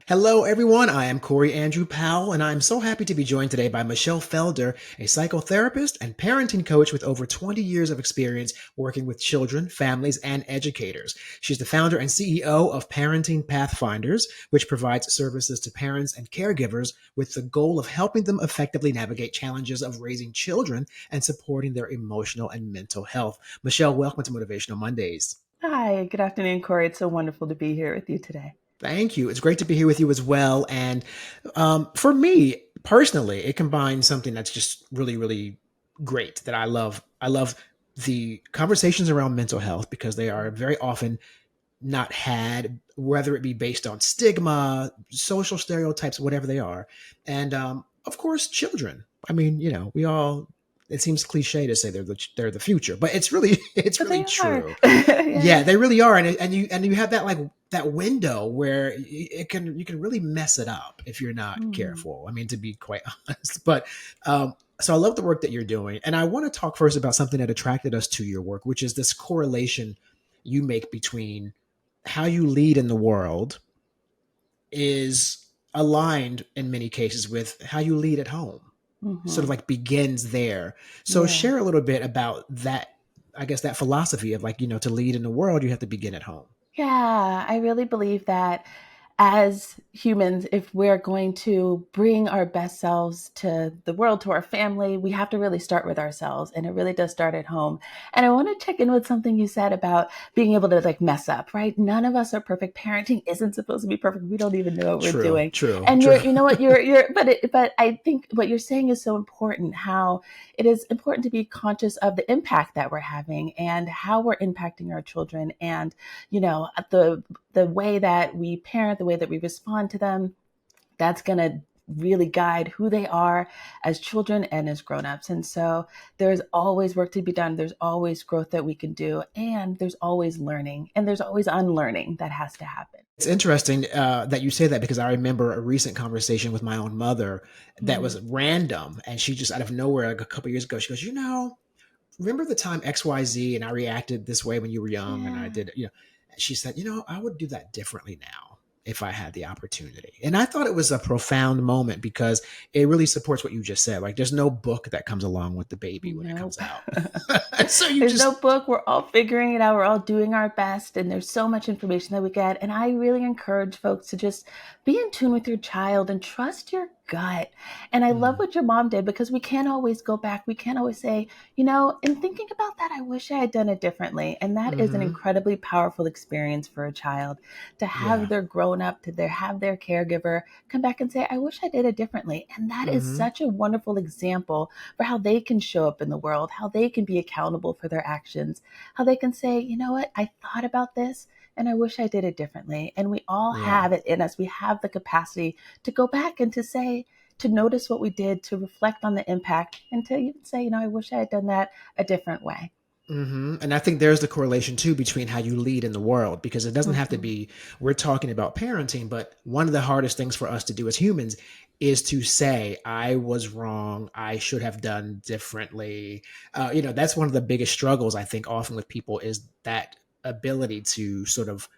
Hello, everyone. I am Corey Andrew Powell, and I'm so happy to be joined today by Michelle Felder, a psychotherapist and parenting coach with over 20 years of experience working with children, families, and educators. She's the founder and CEO of Parenting Pathfinders, which provides services to parents and caregivers with the goal of helping them effectively navigate challenges of raising children and supporting their emotional and mental health. Michelle, welcome to Motivational Mondays. Hi, good afternoon, Corey. It's so wonderful to be here with you today. Thank you. It's great to be here with you as well. And for me personally, it combines something that's just really, really great that I love. I love the conversations around mental health because they are very often not had, whether it be based on stigma, social stereotypes, whatever they are. And of course, children. I mean, we all, it seems cliche to say they're the future, but it's really it's But really they are. true. Yeah, Yeah. they really are, and you have that, like, that window where you can really mess it up if you're not Mm, careful. I mean, to be quite honest, but so I love the work that you're doing, and I want to talk first about something that attracted us to your work, which is this correlation you make between how you lead in the world is aligned in many cases with how you lead at home. Sort of mhm. like begins there. So Yeah. share a little bit about that, I guess, that philosophy of, like, to lead in the world, you have to begin at home. Yeah, I really believe that as humans, if we're going to bring our best selves to the world, to our family, we have to really start with ourselves. And it really does start at home. And I want to check in with something you said about being able to like mess up, right? None of us are perfect. Parenting isn't supposed to be perfect. We don't even know what we're True, doing. true, And true. you know what, but I think what you're saying is so important, how it is important to be conscious of the impact that we're having and how we're impacting our children. And the way that we parent, the way that we respond to them, that's going to really guide who they are as children and as grown-ups. And so there's always work to be done. There's always growth that we can do. And there's always learning and there's always unlearning that has to happen. It's interesting that you say that, because I remember a recent conversation with my own mother that Mm. was random, and she just out of nowhere, like a couple years ago, she goes, remember the time XYZ and I reacted this way when you were young, and I Yeah. did, she said, I would do that differently now if I had the opportunity. And I thought it was a profound moment because it really supports what you just said. Like, there's no book that comes along with the baby when it comes Nope. out. So you There's no just, book. We're all figuring it out. We're all doing our best. And there's so much information that we get. And I really encourage folks to just be in tune with your child and trust your gut. And I love mm, what your mom did because we can't always go back. We can't always say, in thinking about that, I wish I had done it differently. And that is an mm-hmm, incredibly powerful experience for a child to have yeah, their grown up, have their caregiver come back and say, I wish I did it differently. And that is mm-hmm, such a wonderful example for how they can show up in the world, how they can be accountable for their actions, how they can say, you know what, I thought about this and I wish I did it differently. And we all yeah. have it in us. We have the capacity to go back and to say, to notice what we did, to reflect on the impact, and to even say, I wish I had done that a different way. And I think there's the correlation too between how you lead in the world, because it doesn't have to Mhm. be, we're talking about parenting, but one of the hardest things for us to do as humans is to say, I was wrong. I should have done differently. That's one of the biggest struggles, I think, often with people, is that ability to sort of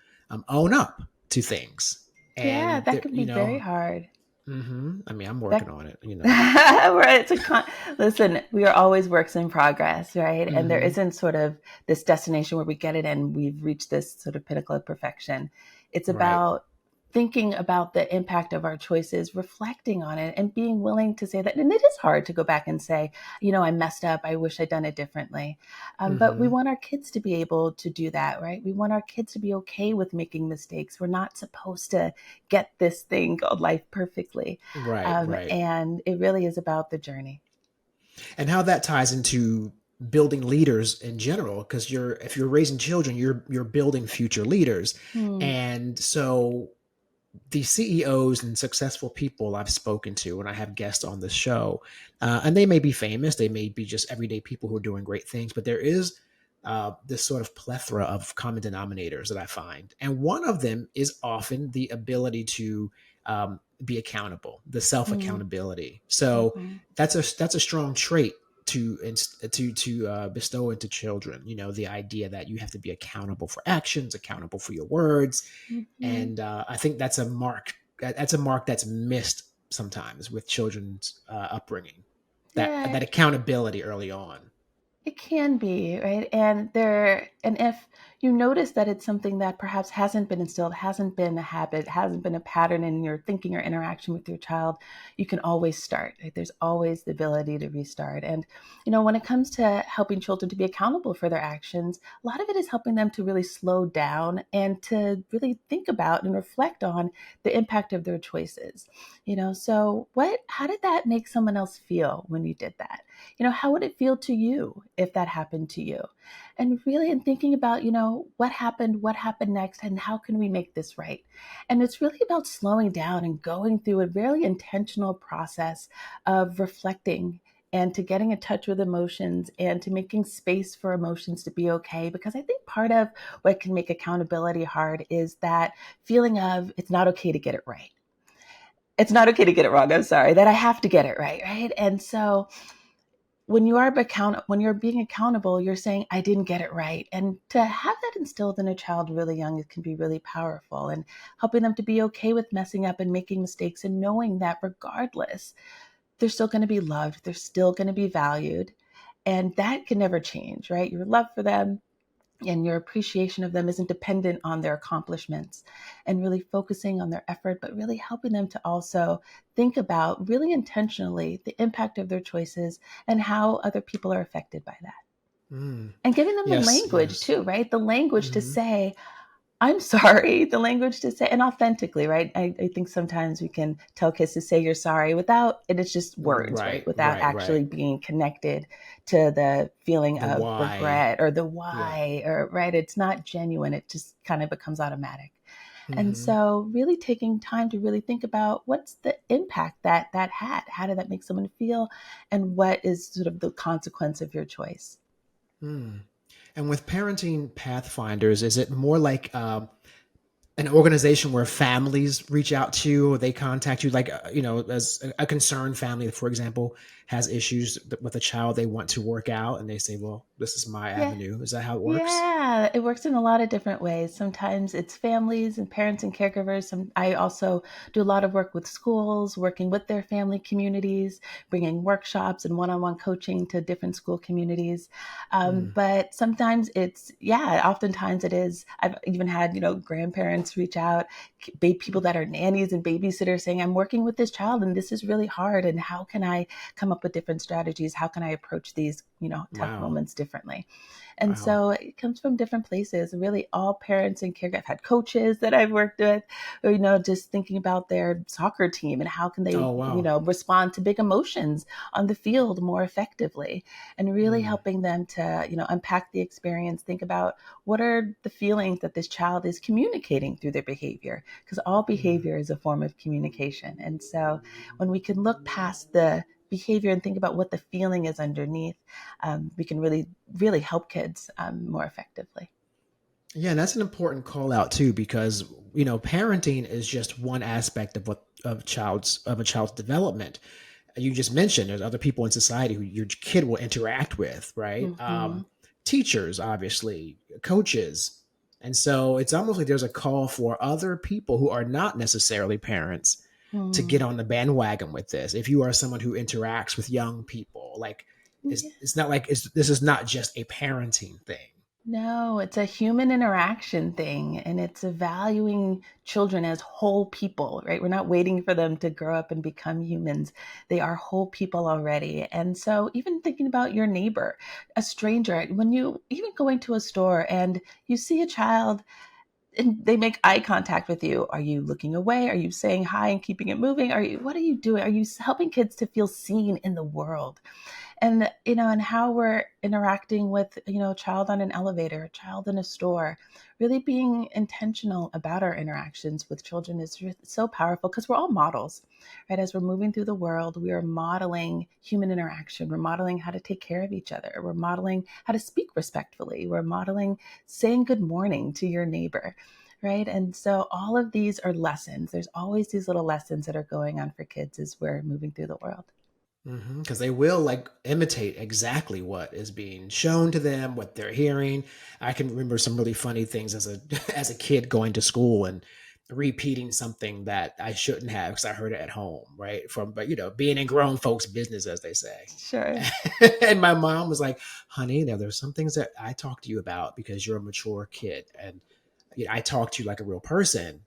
own up to things. Yeah, And, that can be very hard. I mean, I'm working That on it. right. Listen, we are always works in progress, right? And there Hmm. isn't sort of this destination where we get it and we've reached this sort of pinnacle of perfection. It's Right. about thinking about the impact of our choices, reflecting on it, and being willing to say that. And it is hard to go back and say, I messed up. I wish I'd done it differently. But we Hmm. want our kids to be able to do that, right? We want our kids to be okay with making mistakes. We're not supposed to get this thing called life perfectly. Right. Right. And it really is about the journey. And how that ties into building leaders in general, because if you're raising children, you're building future leaders. Hmm. And so the CEOs and successful people I've spoken to when I have guests on this show, and they may be famous, they may be just everyday people who are doing great things, but there is this sort of plethora of common denominators that I find. And one of them is often the ability to be accountable, the self Hmm. accountability. So Hmm. that's a strong trait to bestow into children. The idea that you have to be accountable for actions, accountable for your words, Hmm. and I think that's a mark that's a mark that's missed sometimes with children's upbringing. That Yeah, accountability early on. it can be, right? And if you notice that it's something that perhaps hasn't been instilled, hasn't been a habit, hasn't been a pattern in your thinking or interaction with your child, you can always start, right? There's always the ability to restart. And, when it comes to helping children to be accountable for their actions, a lot of it is helping them to really slow down and to really think about and reflect on the impact of their choices. So how did that make someone else feel when you did that? How would it feel to you if that happened to you? And really, in thinking about, what happened next, and how can we make this right? And it's really about slowing down and going through a really intentional process of reflecting and to getting in touch with emotions and to making space for emotions to be okay. Because I think part of what can make accountability hard is that feeling of it's not okay to get it right. It's not okay to get it wrong. I'm sorry, that I have to get it right. Right. And so when you're being accountable, you're saying I didn't get it right. And to have that instilled in a child really young, it can be really powerful, and helping them to be okay with messing up and making mistakes, and knowing that regardless, they're still going to be loved, they're still going to be valued, and that can never change, right? Your love for them and your appreciation of them isn't dependent on their accomplishments, and really focusing on their effort, but really helping them to also think about really intentionally the impact of their choices and how other people are affected by that. Mm. And giving them the Yes, language yes. too, right? The language to Hmm. say, I'm sorry, the language to say, and authentically, right? I think sometimes we can tell kids to say you're sorry without, and it's just words, right? Right, Without right, right. actually being connected to the feeling The of why. regret or the Yeah. why, or, right? It's not genuine. It just kind of becomes automatic. And Hmm. so really taking time to really think about what's the impact that that had? How did that make someone feel? And what is sort of the consequence of your choice? Mm. And with Parenting Pathfinders, is it more like an organization where families reach out to you, or they contact you, like as a concerned family, for example, has issues with a child they want to work out, and they say, well, this is my Yeah. avenue. Is that how it works? Yeah, it works in a lot of different ways. Sometimes it's families and parents and caregivers. I also do a lot of work with schools, working with their family communities, bringing workshops and one-on-one coaching to different school communities. Mm. But sometimes oftentimes it is. I've even had, grandparents reach out, people that are nannies and babysitters saying, I'm working with this child and this is really hard. And how can I come up with different strategies? How can I approach these, tough Wow. moments differently? And Wow. so it comes from different places. Really, all parents and caregivers. I've had coaches that I've worked with, just thinking about their soccer team and how can they, Oh, wow. respond to big emotions on the field more effectively, and really Mm. helping them to, unpack the experience, think about what are the feelings that this child is communicating through their behavior, because all Mm. behavior is a form of communication. And so when we can look past the behavior and think about what the feeling is underneath, we can really, really help kids more effectively. Yeah, and that's an important call out too, because parenting is just one aspect of a child's development. You just mentioned there's other people in society who your kid will interact with, right? Mm-hmm. Teachers, obviously, coaches. And so it's almost like there's a call for other people who are not necessarily parents to get Mm. on the bandwagon with this. If you are someone who interacts with young people, like Yeah. it's not like this is not just a parenting thing. No, it's a human interaction thing, and it's a valuing children as whole people, right? We're not waiting for them to grow up and become humans. They are whole people already. And so, even thinking about your neighbor, a stranger, when you even going to a store and you see a child and they make eye contact with you, are you looking away? Are you saying hi and keeping it moving? What are you doing? Are you helping kids to feel seen in the world? And and how we're interacting with a child on an elevator, a child in a store, really being intentional about our interactions with children is so powerful, because we're all models, right? As we're moving through the world, we are modeling human interaction, we're modeling how to take care of each other, we're modeling how to speak respectfully, we're modeling saying good morning to your neighbor, right? And so all of these are lessons. There's always these little lessons that are going on for kids as we're moving through the world. Because they will like imitate exactly what is being shown to them, what they're hearing. I can remember some really funny things as a as a kid going to school, and repeating something that I shouldn't have because I heard it at home, right? From, but being in grown folks' business, as they say. Sure. And my mom was like, "Honey, now there's some things that I talk to you about because you're a mature kid, and I talk to you like a real person.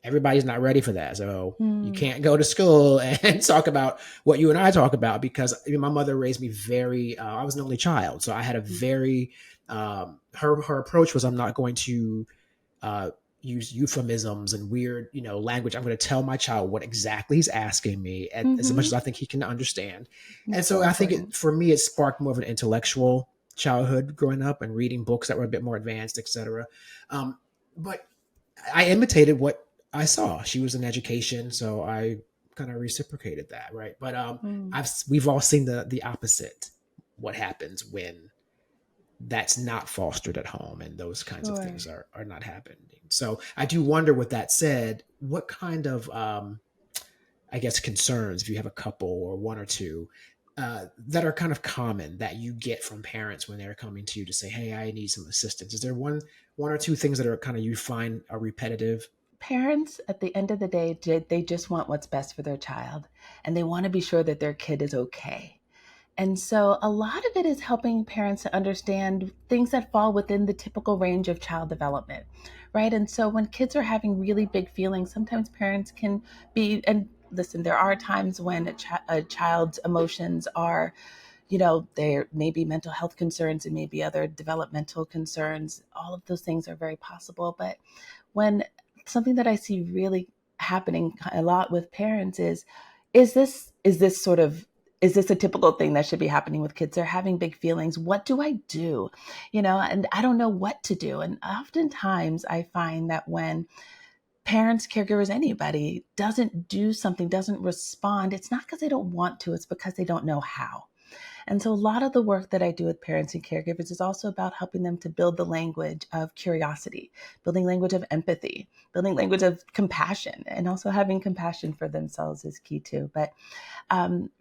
Everybody's not ready for that, so you Mm, can't go to school and talk about what you and I talk about because my mother raised me very. I was an only child, so I had a very. Her approach was, I'm not going to uh, use euphemisms and weird, language. I'm going to tell my child what exactly he's asking me as much mm-hmm. as I think he can understand. And So so I think important. for me, it sparked more of an intellectual childhood growing up and reading books that were a bit more advanced, etc. But I imitated what I saw. She was in education, so I kind of reciprocated that, right? But Mm, we've all seen the opposite. What happens when that's not fostered at home and those kinds of sure. things are not happening. So I do wonder, with that said, what kind of I guess concerns, if you have a couple or one or two, that are kind of common that you get from parents when they're coming to you to say, "Hey, I need some assistance." Is there one or two things that are kind of, you find are repetitive? Parents, at the end of the day, they just want what's best for their child, and they want to be sure that their kid is okay. And so a lot of it is helping parents to understand things that fall within the typical range of child development, right? And so when kids are having really big feelings, sometimes parents can be, and listen, there are times when a child's emotions are, there may be mental health concerns and maybe other developmental concerns. All of those things are very possible. But when something that I see really happening a lot with parents is this sort of is this a typical thing that should be happening with kids? They're having big feelings. What do I do? And I don't know what to do. And oftentimes I find that when parents, caregivers, anybody doesn't do something, doesn't respond, it's not because they don't want to, it's because they don't know how. And so a lot of the work that I do with parents and caregivers is also about helping them to build the language of curiosity, building language of empathy, building language of compassion, and also having compassion for themselves is key too. But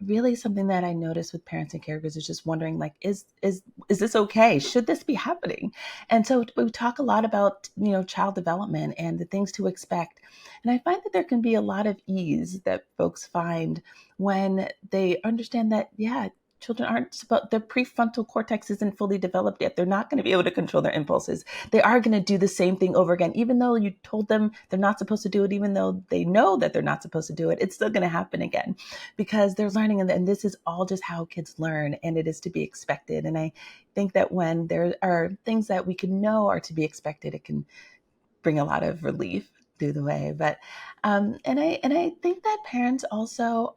really something that I notice with parents and caregivers is just wondering, like, is this okay? Should this be happening? And so we talk a lot about, child development and the things to expect. And I find that there can be a lot of ease that folks find when they understand that, yeah, children aren't supposed, their prefrontal cortex isn't fully developed yet. They're not going to be able to control their impulses. They are going to do the same thing over again, even though you told them they're not supposed to do it, even though they know that they're not supposed to do it, it's still going to happen again because they're learning. And this is all just how kids learn, and it is to be expected. And I think that when there are things that we can know are to be expected, it can bring a lot of relief through the way. But and I think that parents also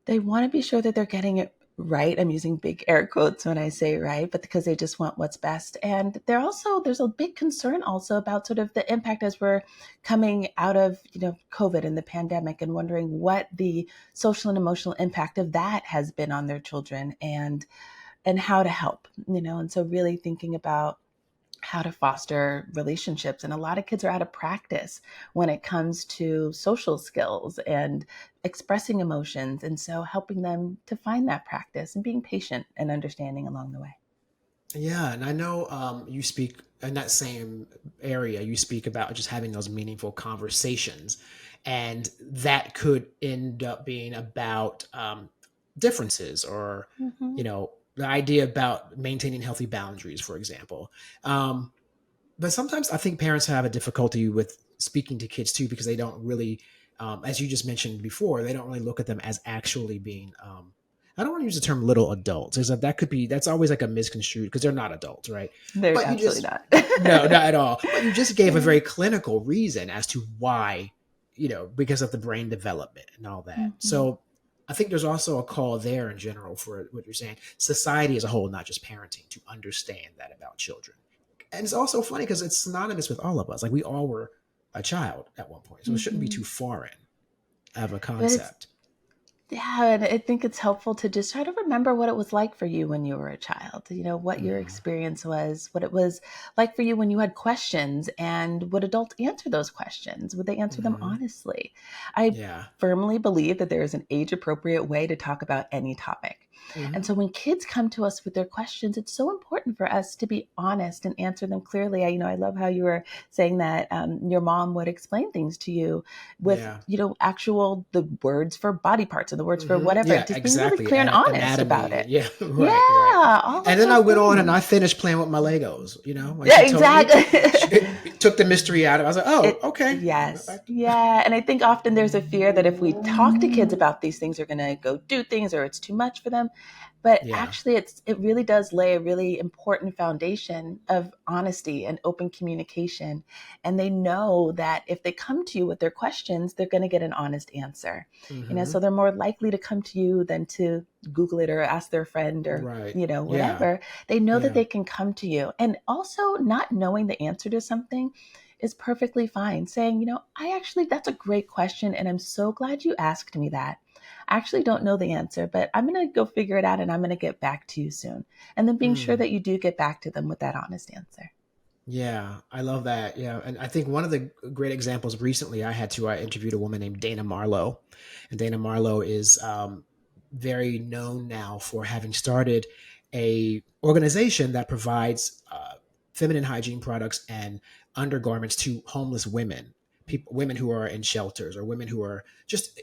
they want to be sure that they're getting it right. I'm using big air quotes when I say right, but because they just want what's best. And there's a big concern also about sort of the impact as we're coming out of, COVID and the pandemic, and wondering what the social and emotional impact of that has been on their children, and how to help, and so really thinking about how to foster relationships. And a lot of kids are out of practice when it comes to social skills and expressing emotions. And so helping them to find that practice and being patient and understanding along the way. Yeah, and I know you speak in that same area. You speak about just having those meaningful conversations, and that could end up being about differences, or Mm-hmm. the idea about maintaining healthy boundaries, for example. But sometimes I think parents have a difficulty with speaking to kids too, because they don't really, as you just mentioned before, they don't really look at them as actually being. I don't want to use the term little adults, because that's always like a misconstrued, because they're not adults, right? They're But you absolutely just not. no, not at all. But you just gave a Yeah. very clinical reason as to why, because of the brain development and all that. Mm-hmm. So I think there's also a call there in general for what you're saying, society as a whole, not just parenting, to understand that about children. And it's also funny because it's synonymous with all of us. Like, we all were a child at one point, so it shouldn't be Mm-hmm. too foreign of a But it's concept. Yeah, and I think it's helpful to just try to remember what it was like for you when you were a child, what your Hmm. experience was, what it was like for you when you had questions, and would adults answer those questions? Would they answer them Hmm. honestly? I Yeah. firmly believe that there is an age appropriate way to talk about any topic. And Hmm. so when kids come to us with their questions, it's so important for us to be honest and answer them clearly. I love how you were saying that your mom would explain things to you with, Yeah. actual the words for body parts and the words for Hmm. whatever, Yeah, just being really exactly. clear and honest about Anatomy. it. Yeah, right, right. Yeah, all And of then I those went on and I things. finished playing with my Legos, when Yeah, she told me, exactly. it took the mystery out of it. I was like, oh, It okay. Yes. Yeah. And I think often there's a fear that if we talk to kids about these things, they're gonna go do things or it's too much for them. But Yeah. actually it really does lay a really important foundation of honesty and open communication. And they know that if they come to you with their questions, they're gonna get an honest answer. Hmm. So they're more likely to come to you than to Google it or ask their friend or Right. Yeah. whatever. They know that Yeah. they can come to you. And also not knowing the answer to something is perfectly fine. Saying, I actually, that's a great question. And I'm so glad you asked me that. I actually don't know the answer, but I'm going to go figure it out and I'm going to get back to you soon. And then being sure Mm. that you do get back to them with that honest answer. Yeah, I love that. Yeah, and I think one of the great examples recently I interviewed a woman named Dana Marlowe, and Dana Marlowe is very known now for having started a organization that provides feminine hygiene products and undergarments to homeless women, women who are in shelters or women who are just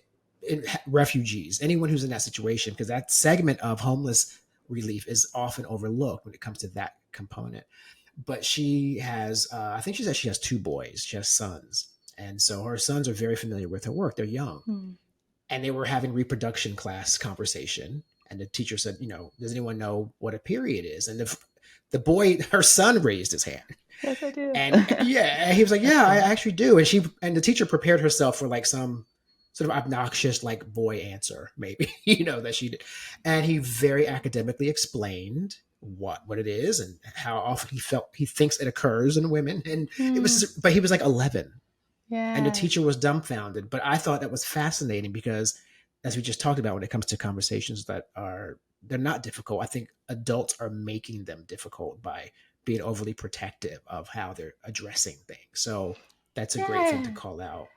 refugees, anyone who's in that situation, because that segment of homeless relief is often overlooked when it comes to that component. But she has, I think she said she has two boys, she has sons. And so her sons are very familiar with her work. They're young. Hmm. And they were having reproduction class conversation. And the teacher said, does anyone know what a period is? And the boy, her son raised his hand. Yes, I do. And yeah, he was like, That's yeah, I cool. actually do. And the teacher prepared herself for like some sort of obnoxious, like boy answer, maybe, that she did. And he very academically explained what it is and how often he thinks it occurs in women. And Hmm. but he was like 11 and the Yes. teacher was dumbfounded. But I thought that was fascinating because, as we just talked about, when it comes to conversations they're not difficult. I think adults are making them difficult by being overly protective of how they're addressing things. So that's a great thing to Yeah. call out.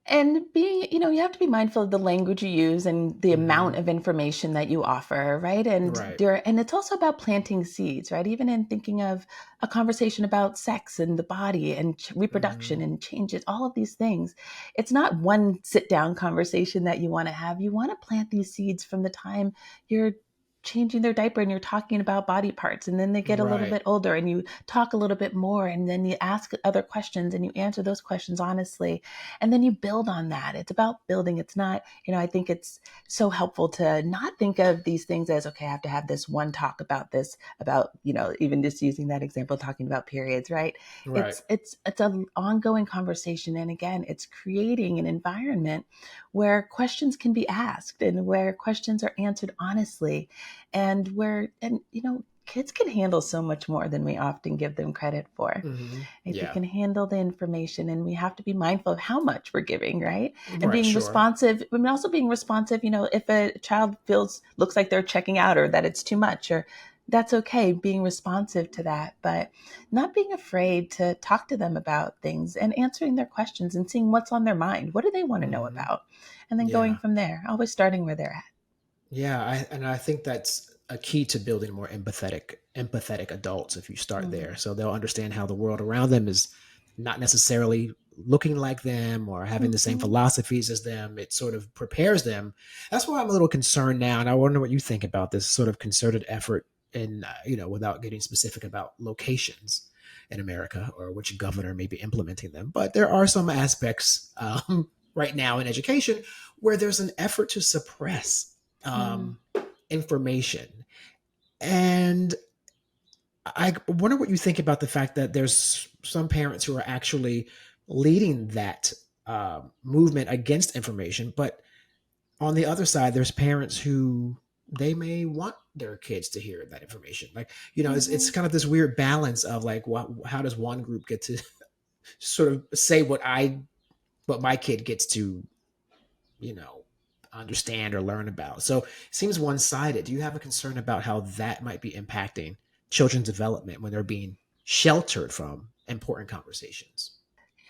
And being, you have to be mindful of the language you use and the amount Hmm. of information that you offer, right? Right. And it's also about planting seeds, right? Even in thinking of a conversation about sex and the body and reproduction Hmm. and changes, all of these things. It's not one sit down conversation that you want to have. You want to plant these seeds from the time you're changing their diaper and you're talking about body parts, and then they get a little Right. bit older and you talk a little bit more, and then you ask other questions and you answer those questions honestly, and then you build on that. It's about building. It's not, I think it's so helpful to not think of these things as, okay, I have to have this one talk about this, about, even just using that example, talking about periods, right? Right. It's an ongoing conversation. And again, it's creating an environment where questions can be asked and where questions are answered honestly, and kids can handle so much more than we often give them credit for. Hmm. Like they Yeah. can handle the information, and we have to be mindful of how much we're giving, right? And Right. being Sure. responsive, I mean, also being responsive, if a child looks like they're checking out or that it's too much, or that's okay, being responsive to that, but not being afraid to talk to them about things and answering their questions and seeing what's on their mind. What do they want to know Hmm. about? And then going Yeah. from there, always starting where they're at. Yeah, and I think that's a key to building more empathetic adults if you start Mm-hmm. there. So they'll understand how the world around them is not necessarily looking like them or having the same Mm-hmm. philosophies as them. It sort of prepares them. That's why I'm a little concerned now, and I wonder what you think about this sort of concerted effort in, without getting specific about locations in America or which governor may be implementing them. But there are some aspects right now in education where there's an effort to suppress Mm-hmm. um, information. And I wonder what you think about the fact that there's some parents who are actually leading that movement against information. But on the other side, there's parents who they may want their kids to hear that information. Like, it's Mm-hmm. kind of this weird balance of like, how does one group get to sort of say what my kid gets to you know understand or learn about. So it seems one-sided. Do you have a concern about how that might be impacting children's development when they're being sheltered from important conversations?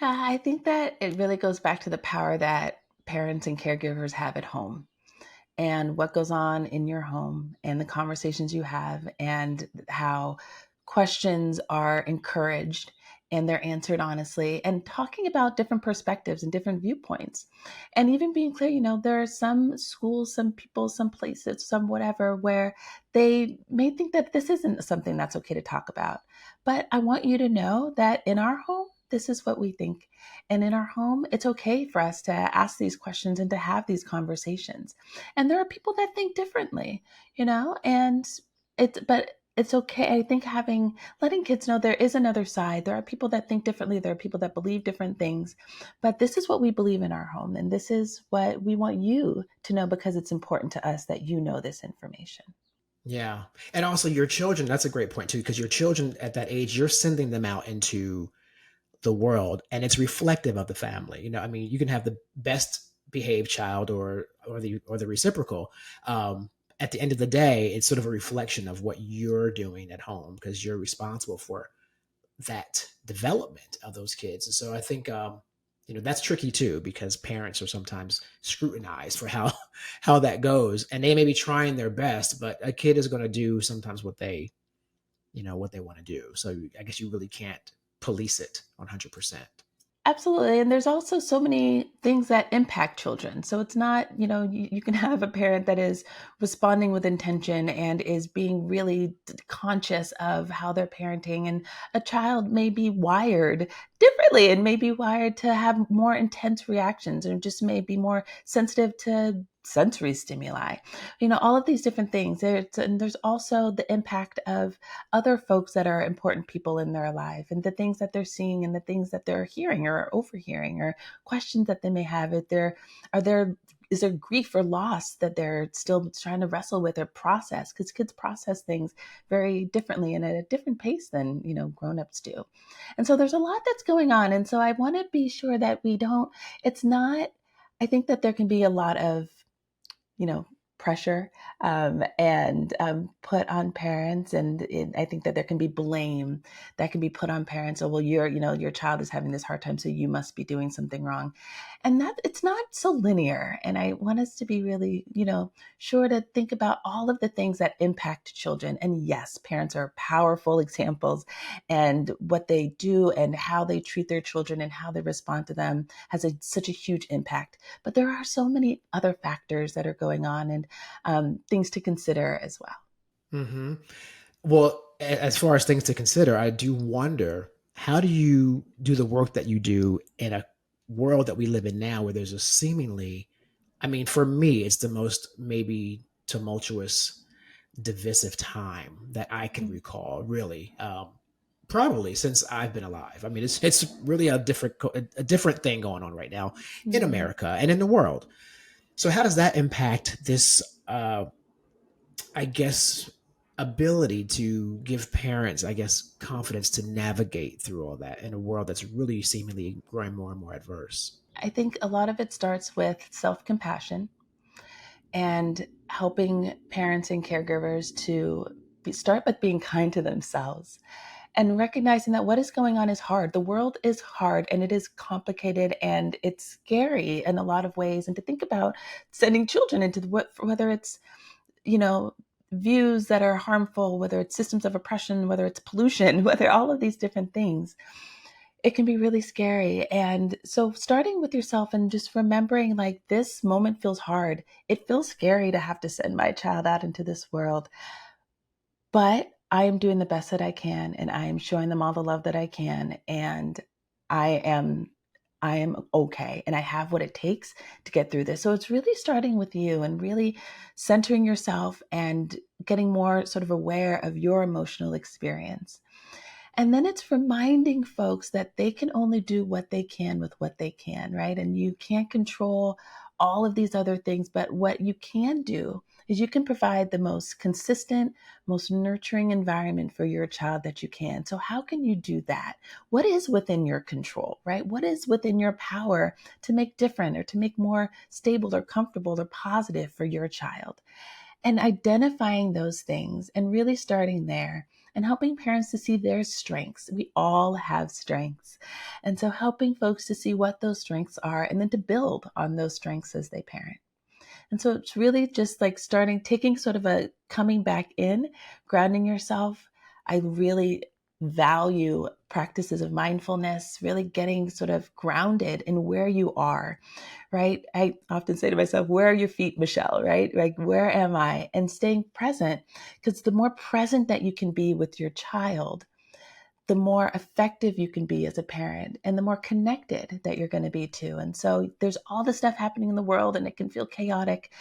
Yeah, I think that it really goes back to the power that parents and caregivers have at home. and what goes on in your home and the conversations you have and how questions are encouraged and they're answered honestly and talking about different perspectives and different viewpoints and even being clear, there are some schools, some people, some places, some whatever where they may think that this isn't something that's okay to talk about, but I want you to know that in our home this is what we think, and in our home it's okay for us to ask these questions and to have these conversations. And there are people that think differently, and it's okay. I think letting kids know there is another side. There are people that think differently. There are people that believe different things, but this is what we believe in our home. And this is what we want you to know because it's important to us that you know this information. Yeah. And also your children, that's a great point too, because your children at that age, you're sending them out into the world and it's reflective of the family. I mean, you can have the best behaved child or the reciprocal. At the end of the day, it's sort of a reflection of what you're doing at home because you're responsible for that development of those kids. And so I think that's tricky too because parents are sometimes scrutinized for how how that goes, and they may be trying their best, but a kid is going to do sometimes what they want to do. So I guess you really can't police it 100%. Absolutely. And there's also so many things that impact children. So it's not, you can have a parent that is responding with intention and is being really conscious of how they're parenting. And a child may be wired differently and may be wired to have more intense reactions and just may be more sensitive to sensory stimuli, all of these different things. And there's also the impact of other folks that are important people in their life and the things that they're seeing and the things that they're hearing or overhearing or questions that they may have. Is there grief or loss that they're still trying to wrestle with or process? Because kids process things very differently and at a different pace than grown-ups do. And so there's a lot that's going on. And so I want to be sure that we don't, it's not, I think that there can be a lot of you know, pressure and put on parents. And I think that there can be blame that can be put on parents. Oh, well, your child is having this hard time, so you must be doing something wrong. And that it's not so linear. And I want us to be really, sure to think about all of the things that impact children. And yes, parents are powerful examples, and what they do and how they treat their children and how they respond to them has such a huge impact. But there are so many other factors that are going on and things to consider as well. Hmm. Well, as far as things to consider, I do wonder, how do you do the work that you do in a world that we live in now where there's a seemingly, I mean, for me, it's the most maybe tumultuous, divisive time that I can recall, really. Probably since I've been alive. I mean, it's really a different thing going on right now in Mm-hmm. America and in the world. So how does that impact this? I guess ability to give parents, I guess, confidence to navigate through all that in a world that's really seemingly growing more and more adverse. I think a lot of it starts with self compassion and helping parents and caregivers to start with being kind to themselves and recognizing that what is going on is hard. The world is hard and it is complicated and it's scary in a lot of ways. And to think about sending children into whether it's, you know, views that are harmful, whether it's systems of oppression, whether it's pollution, whether all of these different things, it can be really scary. And so starting with yourself and just remembering like this moment feels hard. It feels scary to have to send my child out into this world, but I am doing the best that I can and I am showing them all the love that I can. And I am I am okay and I have what it takes to get through this. So it's really starting with you and really centering yourself and getting more sort of aware of your emotional experience. And then it's reminding folks that they can only do what they can with what they can, right? And you can't control all of these other things, but what you can do is you can provide the most consistent, most nurturing environment for your child that you can. So, how can you do that? What is within your control, right? What is within your power to make different or to make more stable or comfortable or positive for your child? And identifying those things and really starting there and helping parents to see their strengths. We all have strengths. And so helping folks to see what those strengths are and then to build on those strengths as they parent. And so it's really just like taking sort of a coming back in, grounding yourself. I really value practices of mindfulness, really getting sort of grounded in where you are, right? I often say to myself, where are your feet, Michelle, right? Like, where am I? And staying present, because the more present that you can be with your child, the more effective you can be as a parent and the more connected that you're going to be to. And so there's all this stuff happening in the world and it can feel chaotic,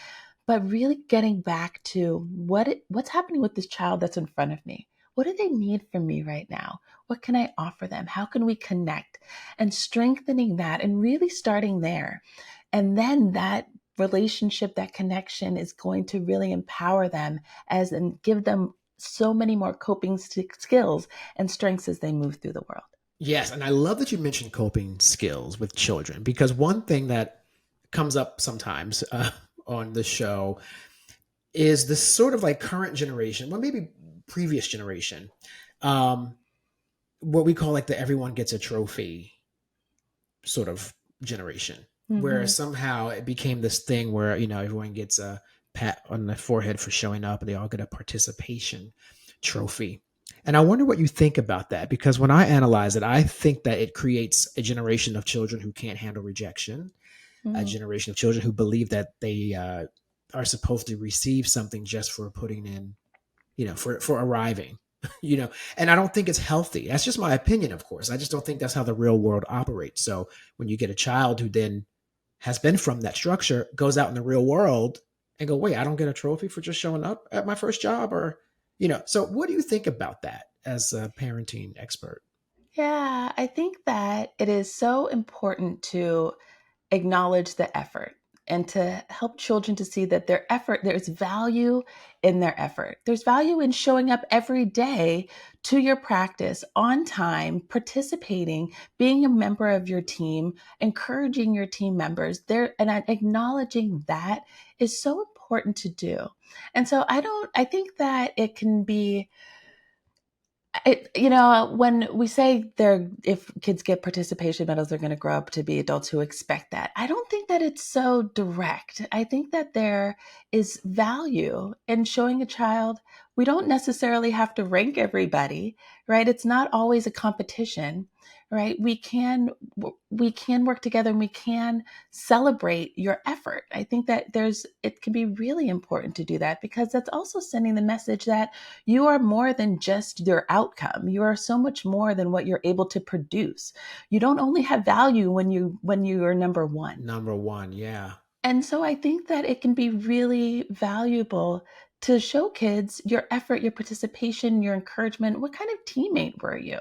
but really getting back to what's happening with this child that's in front of me. What do they need from me right now? What can I offer them? How can we connect? And strengthening that and really starting there. And then that relationship, that connection is going to really empower them as and give them so many more coping skills and strengths as they move through the world. Yes, and I love that you mentioned coping skills with children because one thing that comes up sometimes on the show is this sort of like current generation, well, maybe previous generation, um, what we call like the everyone gets a trophy sort of generation, where Mm-hmm. somehow it became this thing where, everyone gets a pat on the forehead for showing up and they all get a participation trophy. And I wonder what you think about that because when I analyze it, I think that it creates a generation of children who can't handle rejection, a Mm-hmm. generation of children who believe that they are supposed to receive something just for putting in, for arriving, you know, and I don't think it's healthy. That's just my opinion, of course. I just don't think that's how the real world operates. So when you get a child who then has been from that structure, goes out in the real world and go, wait, I don't get a trophy for just showing up at my first job or, so what do you think about that as a parenting expert? Yeah, I think that it is so important to acknowledge the effort and to help children to see that their effort, there's value in their effort. There's value in showing up every day to your practice on time, participating, being a member of your team, encouraging your team members there, and acknowledging that is so important to do. And so I think that it can be when we say if kids get participation medals, they're going to grow up to be adults who expect that. I don't think that it's so direct. I think that there is value in showing a child we don't necessarily have to rank everybody, right? It's not always a competition, right? We can work together and we can celebrate your effort. I think that it can be really important to do that because that's also sending the message that you are more than just your outcome. You are so much more than what you're able to produce. You don't only have value when you are number one. Number one, yeah. And so I think that it can be really valuable to show kids your effort, your participation, your encouragement. What kind of teammate were you?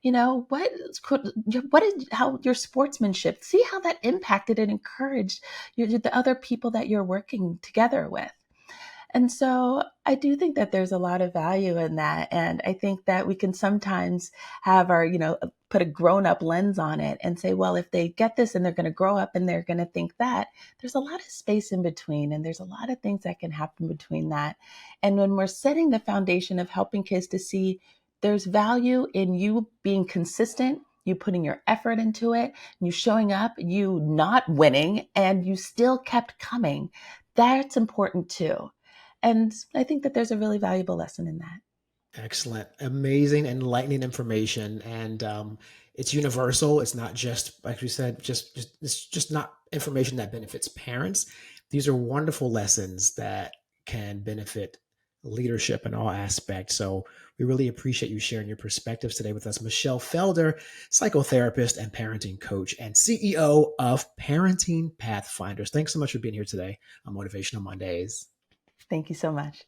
What is how your sportsmanship? See how that impacted and encouraged the other people that you're working together with. And so I do think that there's a lot of value in that. And I think that we can sometimes have put a grown up lens on it and say, well, if they get this and they're going to grow up and they're going to think that, there's a lot of space in between. And there's a lot of things that can happen between that. And when we're setting the foundation of helping kids to see there's value in you being consistent, you putting your effort into it, you showing up, you not winning, and you still kept coming, that's important too. And I think that there's a really valuable lesson in that. Excellent. Amazing, enlightening information. And it's universal. It's not just, like we said, it's just not information that benefits parents. These are wonderful lessons that can benefit leadership in all aspects. So we really appreciate you sharing your perspectives today with us. Michelle Felder, psychotherapist and parenting coach and CEO of Parenting Pathfinders. Thanks so much for being here today on Motivational Mondays. Thank you so much.